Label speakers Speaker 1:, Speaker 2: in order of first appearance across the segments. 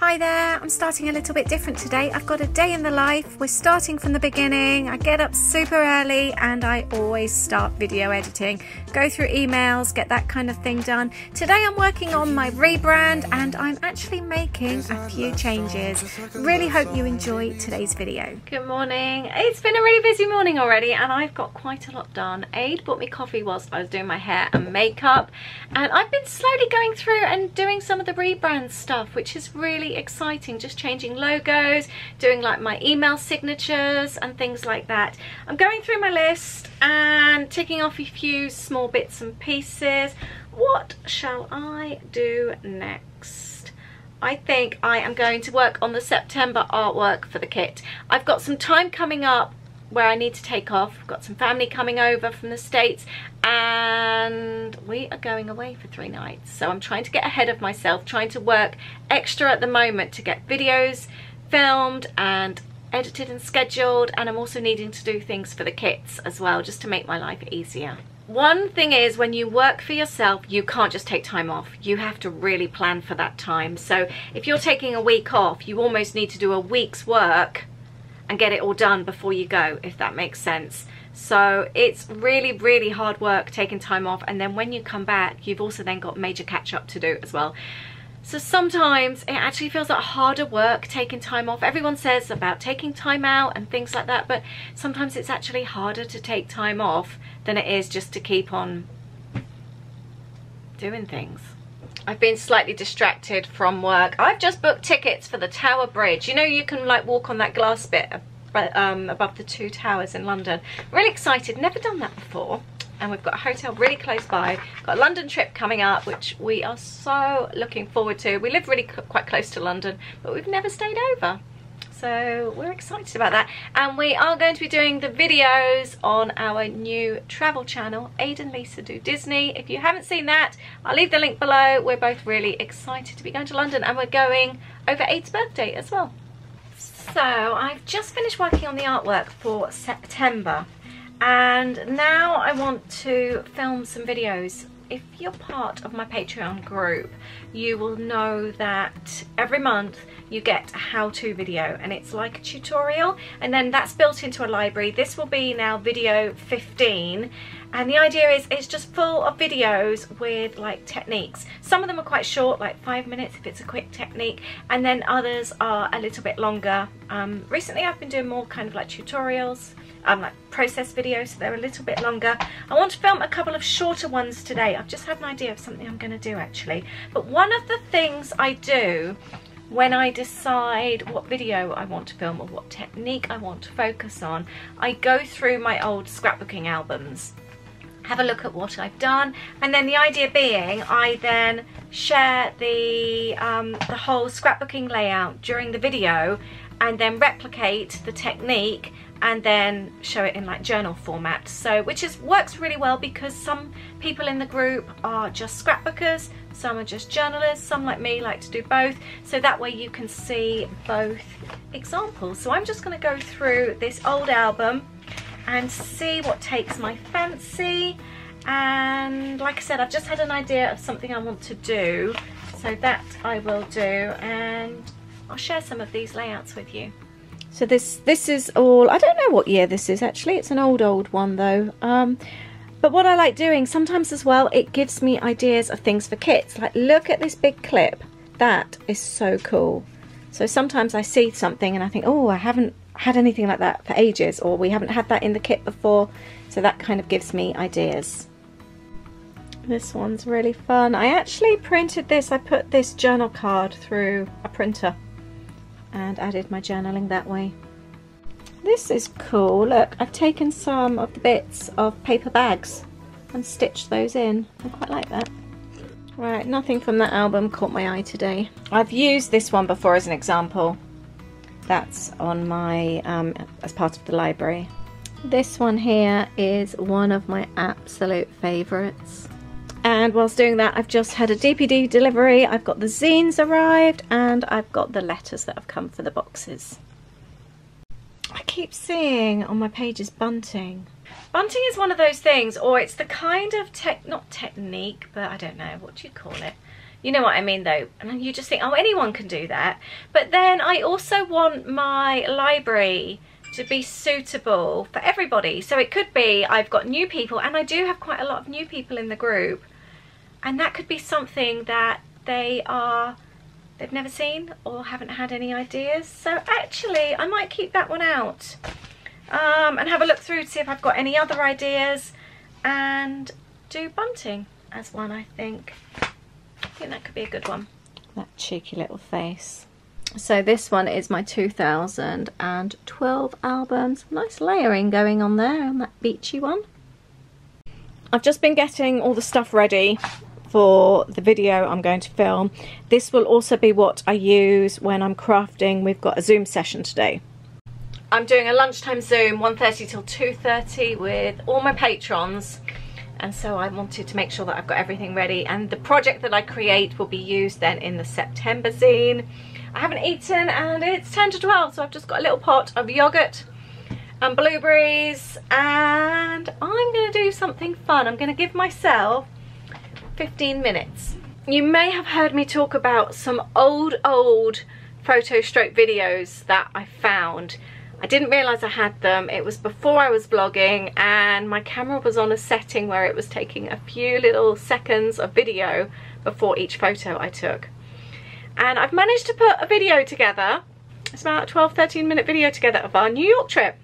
Speaker 1: Hi there, I'm starting a little bit different today. I've got a day in the life. We're starting from the beginning. I get up super early and I always start video editing, go through emails, get that kind of thing done. Today I'm working on my rebrand and I'm actually making a few changes. Really hope you enjoy today's video. Good morning. It's been a really busy morning already and I've got quite a lot done. Aid bought me coffee whilst I was doing my hair and makeup, and I've been slowly going through and doing some of the rebrand stuff, which is really exciting. Just changing logos, doing like my email signatures and things like that. I'm going through my list and ticking off a few small bits and pieces. What shall I do next? I think I am going to work on the September artwork for the kit. I've got some time coming up where I need to take off. I've got some family coming over from the States and we are going away for 3 nights. So I'm trying to get ahead of myself, trying to work extra at the moment to get videos filmed and edited and scheduled, and I'm also needing to do things for the kits as well, just to make my life easier. One thing is, when you work for yourself, you can't just take time off. You have to really plan for that time. So if you're taking a week off, you almost need to do a week's work and get it all done before you go, if that makes sense. So it's really, really hard work taking time off, and then when you come back, you've also then got major catch up to do as well. So sometimes it actually feels like harder work taking time off. Everyone says about taking time out and things like that, but sometimes it's actually harder to take time off than it is just to keep on doing things. I've been slightly distracted from work. I've just booked tickets for the Tower Bridge. You know, you can like walk on that glass bit above the 2 towers in London. Really excited, never done that before. And we've got a hotel really close by. Got a London trip coming up, which we are so looking forward to. We live really quite close to London, but we've never stayed over. So we're excited about that. And we are going to be doing the videos on our new travel channel, Aid and Lisa Do Disney. If you haven't seen that, I'll leave the link below. We're both really excited to be going to London, and we're going over Aid's birthday as well. So I've just finished working on the artwork for September, and now I want to film some videos. If you're part of my Patreon group, you will know that every month you get a how-to video, and it's like a tutorial, and then that's built into a library. This will be now video 15, and the idea is it's just full of videos with like techniques. Some of them are quite short, like 5 minutes if it's a quick technique, and then others are a little bit longer. Recently I've been doing more kind of like tutorials, like process videos, so they're a little bit longer. I want to film a couple of shorter ones today. I've just had an idea of something I'm going to do actually. But one of the things I do when I decide what video I want to film or what technique I want to focus on, I go through my old scrapbooking albums, have a look at what I've done, and then the idea being I then share the whole scrapbooking layout during the video, and then replicate the technique and then show it in like journal format. So which works really well, because some people in the group are just scrapbookers, some are just journalists, some like me like to do both, so that way you can see both examples. So I'm just going to go through this old album and see what takes my fancy, and like I said, I've just had an idea of something I want to do, so that I will do, and I'll share some of these layouts with you. So this is all, I don't know what year this is actually, it's an old one though. But what I like doing sometimes as well, it gives me ideas of things for kits. Like look at this big clip, that is so cool. So sometimes I see something and I think, oh, I haven't had anything like that for ages, or we haven't had that in the kit before. So that kind of gives me ideas. This one's really fun. I actually printed this, I put this journal card through a printer and added my journaling that way. This is cool. Look, I've taken some of the bits of paper bags and stitched those in. I quite like that. Right, nothing from that album caught my eye today. I've used this one before as an example. That's on my, as part of the library. This one here is one of my absolute favourites. And whilst doing that, I've just had a DPD delivery. I've got the zines arrived, and I've got the letters that have come for the boxes. I keep seeing on my pages bunting. Bunting is one of those things, or it's the kind of not technique, but I don't know, what do you call it? You know what I mean though, and you just think, oh, anyone can do that. But then I also want my library to be suitable for everybody. So it could be I've got new people, and I do have quite a lot of new people in the group, and that could be something that they've never seen or haven't had any ideas. So actually I might keep that one out, and have a look through to see if I've got any other ideas, and do bunting as one. I think that could be a good one. That cheeky little face. So this one is my 2012 albums. Nice layering going on there on that beachy one. I've just been getting all the stuff ready for the video I'm going to film. This will also be what I use when I'm crafting. We've got a Zoom session today. I'm doing a lunchtime Zoom, 1:30 till 2:30, with all my patrons. And so I wanted to make sure that I've got everything ready, and the project that I create will be used then in the September zine. I haven't eaten and it's 10 to 12, so I've just got a little pot of yogurt and blueberries, and I'm going to do something fun. I'm going to give myself 15 minutes. You may have heard me talk about some old photo stroke videos that I found. I didn't realise I had them. It was before I was vlogging, and my camera was on a setting where it was taking a few little seconds of video before each photo I took. And I've managed to put a video together. It's about a 12-13 minute video together of our New York trip.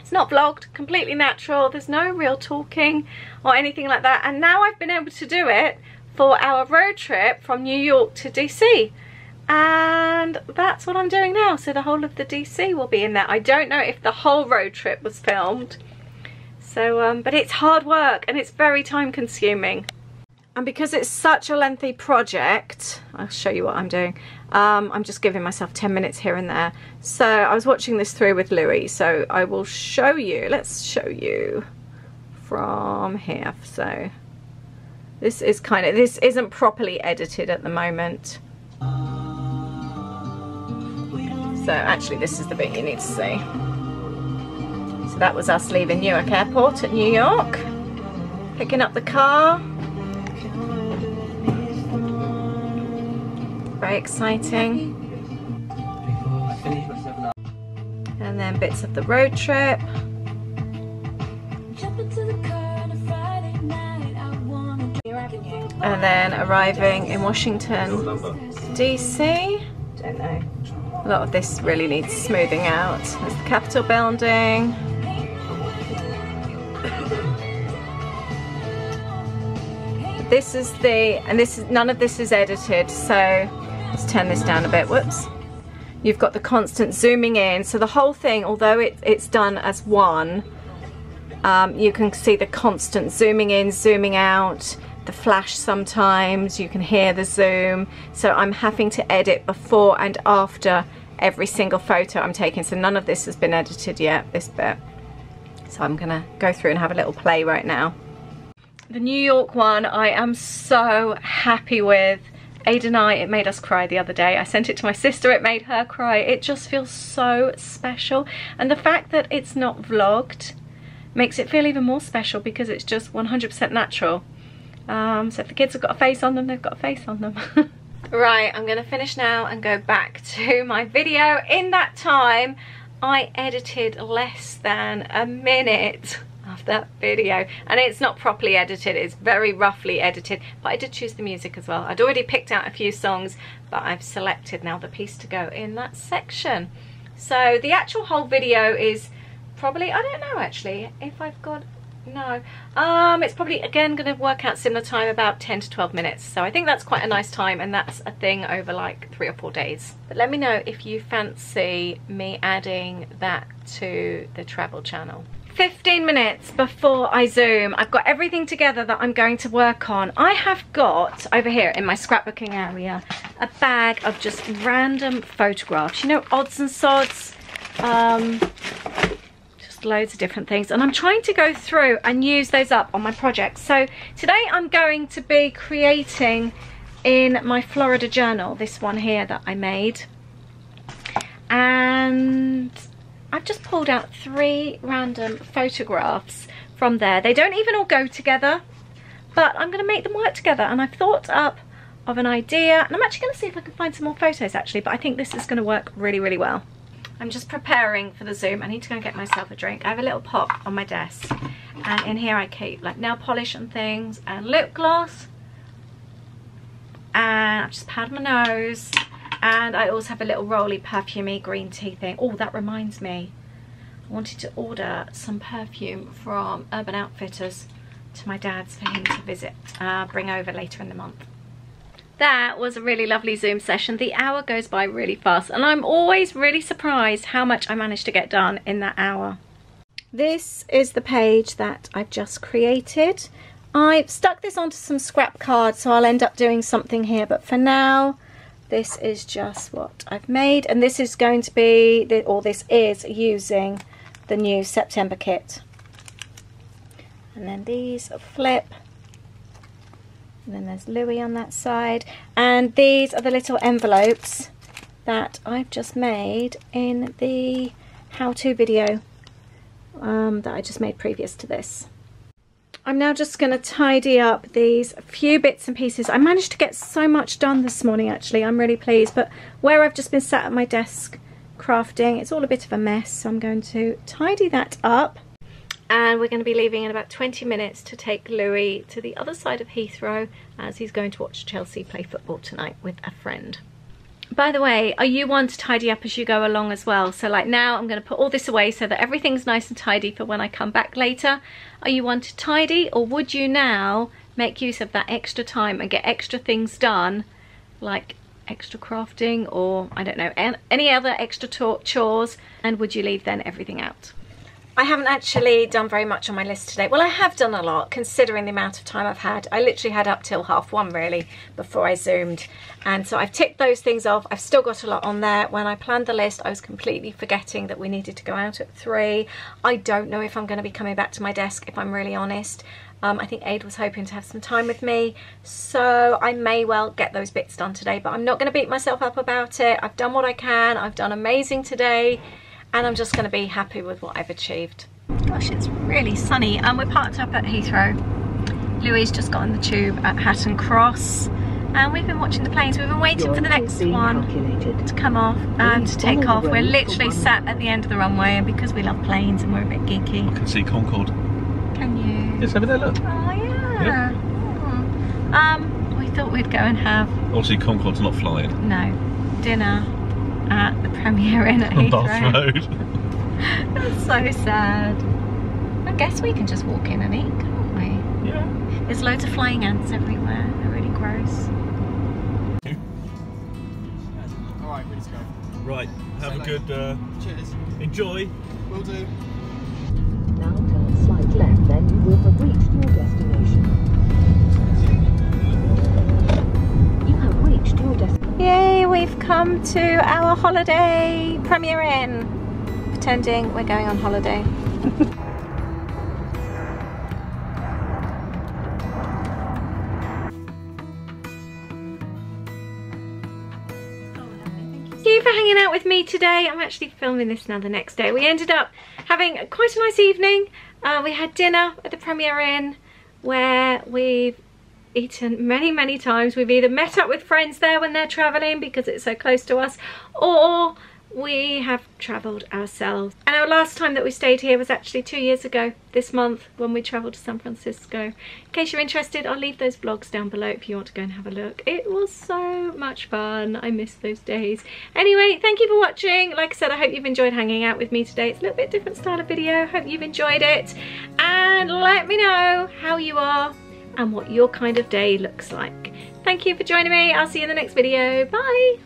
Speaker 1: It's not vlogged, completely natural. There's no real talking or anything like that. And now I've been able to do it for our road trip from New York to DC. And that's what I'm doing now. So the whole of the DC will be in there. I don't know if the whole road trip was filmed. So, but it's hard work and it's very time consuming. And because it's such a lengthy project, I'll show you what I'm doing. I'm just giving myself 10 minutes here and there. So I was watching this through with Louis. So I will show you, let's show you from here. So this is this isn't properly edited at the moment. So actually this is the bit you need to see. So that was us leaving Newark Airport at New York, picking up the car. Very exciting. And then bits of the road trip. And then arriving in Washington, DC. Don't know. A lot of this really needs smoothing out. There's the Capitol building. This is none of this is edited, so let's turn this down a bit. Whoops. You've got the constant zooming in, so the whole thing, although it's done as one, you can see the constant zooming in, zooming out, the flash sometimes, you can hear the zoom. So I'm having to edit before and after every single photo I'm taking, so none of this has been edited yet, this bit. So I'm gonna go through and have a little play right now. The New York one I am so happy with. Ada and I, it made us cry the other day. I sent it to my sister, it made her cry. It just feels so special, and the fact that it's not vlogged makes it feel even more special because it's just 100% natural. So if the kids have got a face on them, they've got a face on them. Right, I'm gonna finish now and go back to my video. In that time, I edited less than a minute of that video, and it's not properly edited, it's very roughly edited, but I did choose the music as well. I'd already picked out a few songs, but I've selected now the piece to go in that section. So the actual whole video is probably, I don't know actually if I've got, no, it's probably again going to work out similar time, about 10 to 12 minutes. So I think that's quite a nice time, and that's a thing over like 3 or 4 days. But let me know if you fancy me adding that to the travel channel. 15 minutes before I zoom, I've got everything together that I'm going to work on. I have got over here in my scrapbooking area a bag of just random photographs, you know, odds and sods, loads of different things, and I'm trying to go through and use those up on my project. So today I'm going to be creating in my Florida journal, this one here that I made, and I've just pulled out 3 random photographs from there. They don't even all go together, but I'm going to make them work together, and I've thought up of an idea, and I'm actually going to see if I can find some more photos actually, but I think this is going to work really, really well. I'm just preparing for the Zoom. I need to go and get myself a drink. I have a little pot on my desk, and in here I keep like nail polish and things and lip gloss, and I've just powdered my nose, and I also have a little rolly perfumey green tea thing. Oh, that reminds me, I wanted to order some perfume from Urban Outfitters to my dad's for him to visit, bring over later in the month. That was a really lovely Zoom session. The hour goes by really fast, and I'm always really surprised how much I managed to get done in that hour. This is the page that I've just created. I've stuck this onto some scrap cards, so I'll end up doing something here, but for now this is just what I've made, and this is going to be, or this is using the new September kit. And then these flip. And then there's Louis on that side. And these are the little envelopes that I've just made in the how-to video that I just made previous to this. I'm now just going to tidy up these few bits and pieces. I managed to get so much done this morning actually. I'm really pleased. But where I've just been sat at my desk crafting, it's all a bit of a mess. So I'm going to tidy that up. And we're going to be leaving in about 20 minutes to take Louis to the other side of Heathrow, as he's going to watch Chelsea play football tonight with a friend. By the way, are you one to tidy up as you go along as well? So like now I'm going to put all this away so that everything's nice and tidy for when I come back later. Are you one to tidy, or would you now make use of that extra time and get extra things done, like extra crafting, or I don't know, any other extra chores, and would you leave then everything out? I haven't actually done very much on my list today. Well, I have done a lot considering the amount of time I've had. I literally had up till 1:30 really before I zoomed. And so I've ticked those things off. I've still got a lot on there. When I planned the list, I was completely forgetting that we needed to go out at 3. I don't know if I'm going to be coming back to my desk, if I'm really honest. I think Aid was hoping to have some time with me. So I may well get those bits done today, but I'm not going to beat myself up about it. I've done what I can. I've done amazing today. And I'm just going to be happy with what I've achieved. Gosh, it's really sunny. We're parked up at Heathrow. Louis just got on the tube at Hatton Cross. And we've been watching the planes. We've been waiting for the next one to come off and to take off. We're literally sat at the end of the runway, and because we love planes and we're a bit geeky.
Speaker 2: I can see Concorde.
Speaker 1: Can you?
Speaker 2: Yes, over there, look.
Speaker 1: Oh, yeah. Oh. We thought we'd go and have...
Speaker 2: Obviously Concorde's not flying.
Speaker 1: No. Dinner at the Premier Inn at Heathrow.
Speaker 2: Bath Road.
Speaker 1: That's so sad. I guess we can just walk in and eat, can't we?
Speaker 2: Yeah.
Speaker 1: There's loads of flying ants everywhere. They're really gross.
Speaker 3: Alright, ready to go.
Speaker 2: Right, have a good
Speaker 3: Cheers.
Speaker 2: enjoy.
Speaker 3: Will do.
Speaker 4: Now turn slight left, then you will have reached your destination. You have reached your destination.
Speaker 1: Yay, we've come to our holiday Premier Inn. Pretending we're going on holiday. Thank you for hanging out with me today. I'm actually filming this now the next day. We ended up having quite a nice evening. We had dinner at the Premier Inn, where we've eaten many times. We've either met up with friends there when they're traveling because it's so close to us, or we have travelled ourselves. And our last time that we stayed here was actually 2 years ago this month, when we travelled to San Francisco. In case you're interested, I'll leave those vlogs down below if you want to go and have a look. It was so much fun. I miss those days. Anyway, thank you for watching. Like I said, I hope you've enjoyed hanging out with me today. It's a little bit different style of video. Hope you've enjoyed it, and let me know how you are and what your kind of day looks like. Thank you for joining me. I'll see you in the next video. Bye.